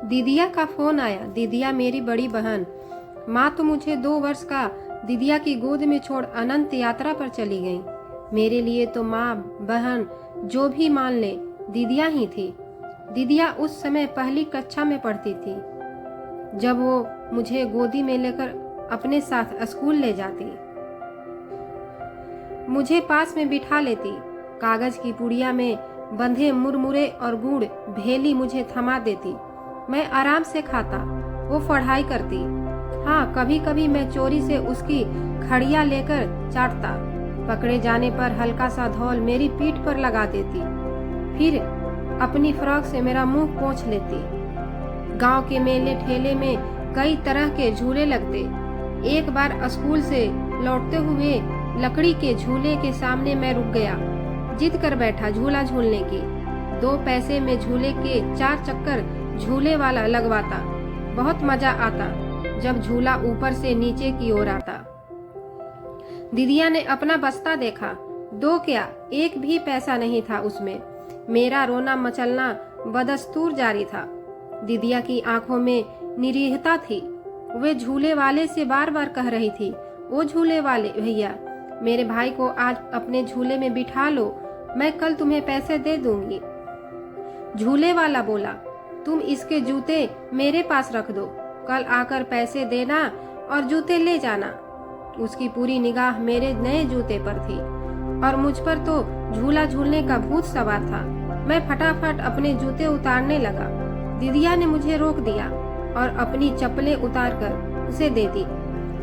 दीदिया का फोन आया। दीदिया मेरी बड़ी बहन। माँ तो मुझे 2 वर्ष का दीदिया की गोद में छोड़ अनंत यात्रा पर चली गई। मेरे लिए तो माँ बहन जो भी मान ले दीदिया ही थी। दीदिया उस समय पहली कक्षा में पढ़ती थी जब वो मुझे गोदी में लेकर अपने साथ स्कूल ले जाती, मुझे पास में बिठा लेती। कागज की पुड़िया में बंधे मुरमुरे और गुड़ भेली मुझे थमा देती। मैं आराम से खाता, वो पढ़ाई करती। हाँ, कभी कभी मैं चोरी से उसकी खड़िया लेकर चाटता। पकड़े जाने पर हल्का सा धौल मेरी पीठ पर लगा देती, फिर अपनी फ्रॉक से मेरा मुंह पोंछ लेती। गांव के मेले ठेले में कई तरह के झूले लगते। एक बार स्कूल से लौटते हुए लकड़ी के झूले के सामने मैं रुक गया। जिद कर बैठा झूला झूलने की। 2 पैसे में झूले के 4 चक्कर झूले वाला लगवाता। बहुत मजा आता जब झूला ऊपर से नीचे की ओर आता। दीदिया ने अपना बस्ता देखा। 2 क्या 1 भी पैसा नहीं था उसमें। मेरा रोना मचलना बदस्तूर जारी था। दीदिया की आंखों में निरीहता थी। वे झूले वाले से बार बार कह रही थी, ओ झूले वाले भैया, मेरे भाई को आज अपने झूले में बिठा लो, मैं कल तुम्हें पैसे दे दूंगी। झूले वाला बोला, तुम इसके जूते मेरे पास रख दो, कल आकर पैसे देना और जूते ले जाना। उसकी पूरी निगाह मेरे नए जूते पर थी और मुझ पर तो झूला झूलने का भूत सवार था। मैं फटाफट अपने जूते उतारने लगा। दीदिया ने मुझे रोक दिया और अपनी चप्पलें उतारकर उसे दे दी।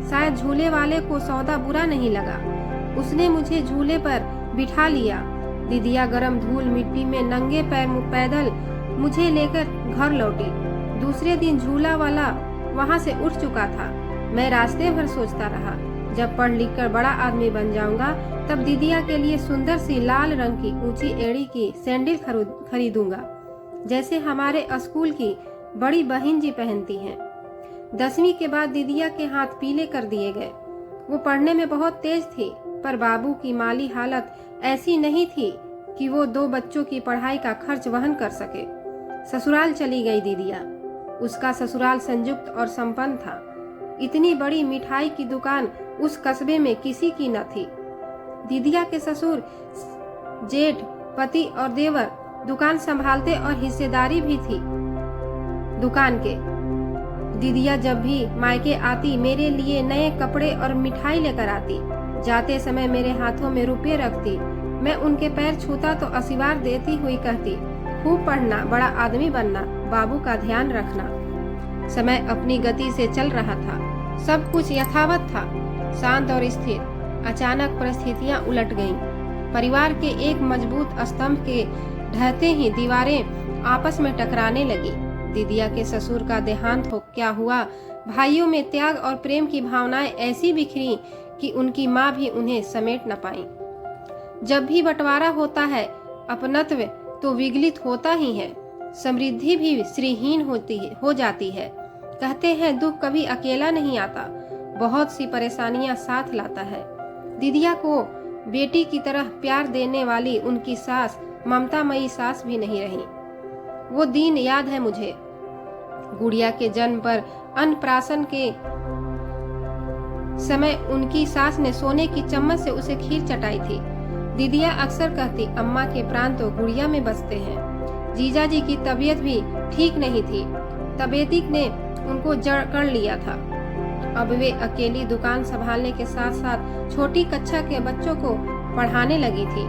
शायद झूले वाले को सौदा बुरा नहीं लगा। उसने मुझे झूले पर बिठा लिया। दीदिया गरम धूल मिट्टी में नंगे पैर पैदल मुझे लेकर घर लौटी। दूसरे दिन झूला वाला वहाँ से उठ चुका था। मैं रास्ते भर सोचता रहा, जब पढ़ लिख कर बड़ा आदमी बन जाऊंगा तब दीदिया के लिए सुंदर सी लाल रंग की ऊंची एड़ी की सैंडल खरीदूंगा, जैसे हमारे स्कूल की बड़ी बहन जी पहनती हैं। 10वीं के बाद दीदिया के हाथ पीले कर दिए गए। वो पढ़ने में बहुत तेज थी, पर बाबू की माली हालत ऐसी नहीं थी कि वो 2 बच्चों की पढ़ाई का खर्च वहन कर सके। ससुराल चली गई दीदिया। उसका ससुराल संयुक्त और संपन्न था। इतनी बड़ी मिठाई की दुकान उस कस्बे में किसी की न थी। दीदिया के ससुर, जेठ, पति और देवर दुकान संभालते और हिस्सेदारी भी थी दुकान के। दीदिया जब भी मायके आती मेरे लिए नए कपड़े और मिठाई लेकर आती। जाते समय मेरे हाथों में रुपये रखती। मैं उनके पैर छूता तो आशीर्वाद देती हुई कहती, खूब पढ़ना, बड़ा आदमी बनना, बाबू का ध्यान रखना। समय अपनी गति से चल रहा था। सब कुछ यथावत था, शांत और स्थिर। अचानक परिस्थितियां उलट गईं। परिवार के एक मजबूत स्तंभ के ढहते ही दीवारें आपस में टकराने लगी। दीदिया के ससुर का देहांत क्या हुआ। भाइयों में त्याग और प्रेम की भावनाएं ऐसी बिखरी कि उनकी माँ भी उन्हें समेट न पाई। जब भी बंटवारा होता है, अपनत्व तो विगलित होता ही है, समृद्धि भी श्रीहीन हो जाती है। कहते हैं दुख कभी अकेला नहीं आता, बहुत सी परेशानियां साथ लाता है। दीदिया को बेटी की तरह प्यार देने वाली उनकी सास ममतामयी सास भी नहीं रही। वो दिन याद है मुझे। गुड़िया के जन्म पर अन्नप्राशन के समय उनकी सास ने सोने की चम्मच से उसे खीर चटाई थी। दीदिया अक्सर कहती, अम्मा के प्राण तो गुड़िया में बसते हैं। जीजा जी की तबीयत भी ठीक नहीं थी। तबीयत ने उनको जड़ कर लिया था। अब वे अकेली दुकान संभालने के साथ साथ छोटी कक्षा के बच्चों को पढ़ाने लगी थी।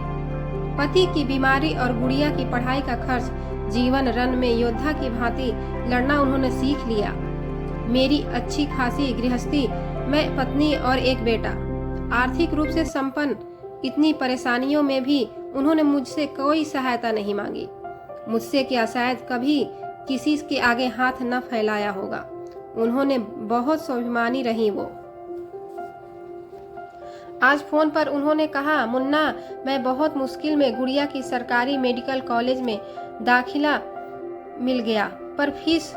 पति की बीमारी और गुड़िया की पढ़ाई का खर्च, जीवन रन में योद्धा की भांति लड़ना उन्होंने सीख लिया। मेरी अच्छी खासी गृहस्थी, मैं पत्नी और एक बेटा, आर्थिक रूप से संपन्न। इतनी परेशानियों में भी उन्होंने मुझसे कोई सहायता नहीं मांगी। मुझसे क्या, शायद कभी किसी के आगे हाथ न फैलाया होगा। उन्होंने बहुत स्वाभिमानी रही वो। आज फोन पर उन्होंने कहा, मुन्ना, मैं बहुत मुश्किल में गुड़िया की सरकारी मेडिकल कॉलेज में दाखिला मिल गया, पर फीस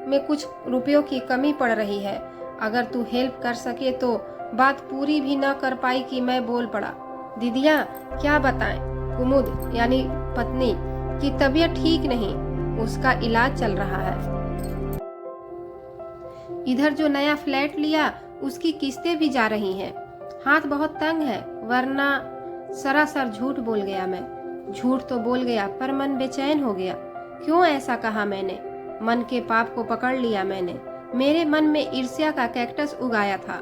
में कुछ रुपयों की कमी पड़ रही है। अगर तू हेल्प कर सके तो। बात पूरी भी न कर पाई कि मैं बोल पड़ा, दीदिया क्या बताएं, कुमुद यानी पत्नी की तबीयत ठीक नहीं, उसका इलाज चल रहा है। इधर जो नया फ्लैट लिया उसकी किस्तें भी जा रही हैं। हाथ बहुत तंग है, वरना सरासर झूठ बोल गया मैं। झूठ तो बोल गया पर मन बेचैन हो गया। क्यों ऐसा कहा मैंने? मन के पाप को पकड़ लिया मैंने। मेरे मन में ईर्ष्या का कैक्टस उगाया था।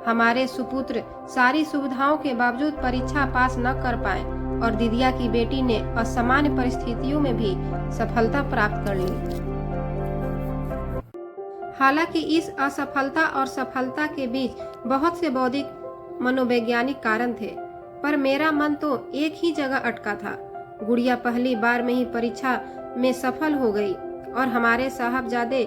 हमारे सुपुत्र सारी सुविधाओं के बावजूद परीक्षा पास न कर पाए और दीदिया की बेटी ने असामान्य परिस्थितियों में भी सफलता प्राप्त कर ली। हालांकि इस असफलता और सफलता के बीच बहुत से बौद्धिक मनोवैज्ञानिक कारण थे, पर मेरा मन तो एक ही जगह अटका था। गुड़िया पहली बार में ही परीक्षा में सफल हो गई और हमारे साहबजादे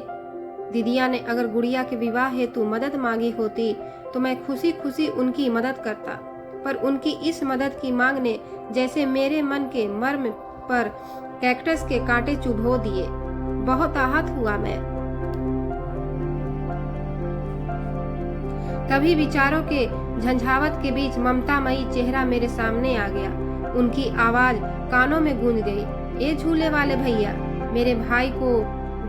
दीदिया ने अगर गुड़िया के विवाह हेतु मदद मांगी होती तो मैं खुशी खुशी उनकी मदद करता, पर उनकी इस मदद की मांग ने जैसे मेरे मन के मर्म पर कैक्टस के कांटे चुभो दिए। बहुत आहत हुआ मैं। तभी विचारों के झंझावत के बीच ममतामयी चेहरा मेरे सामने आ गया। उनकी आवाज कानों में गूंज गई। ए झूले वाले भैया! मेरे भाई को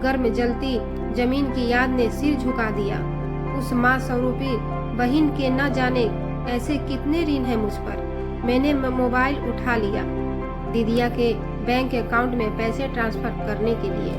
गर्म जलती जमीन की याद ने सिर झुका दिया। उस माँ स्वरूपी बहन के न जाने ऐसे कितने ऋण है मुझ पर। मैंने मोबाइल उठा लिया दीदिया के बैंक अकाउंट में पैसे ट्रांसफर करने के लिए।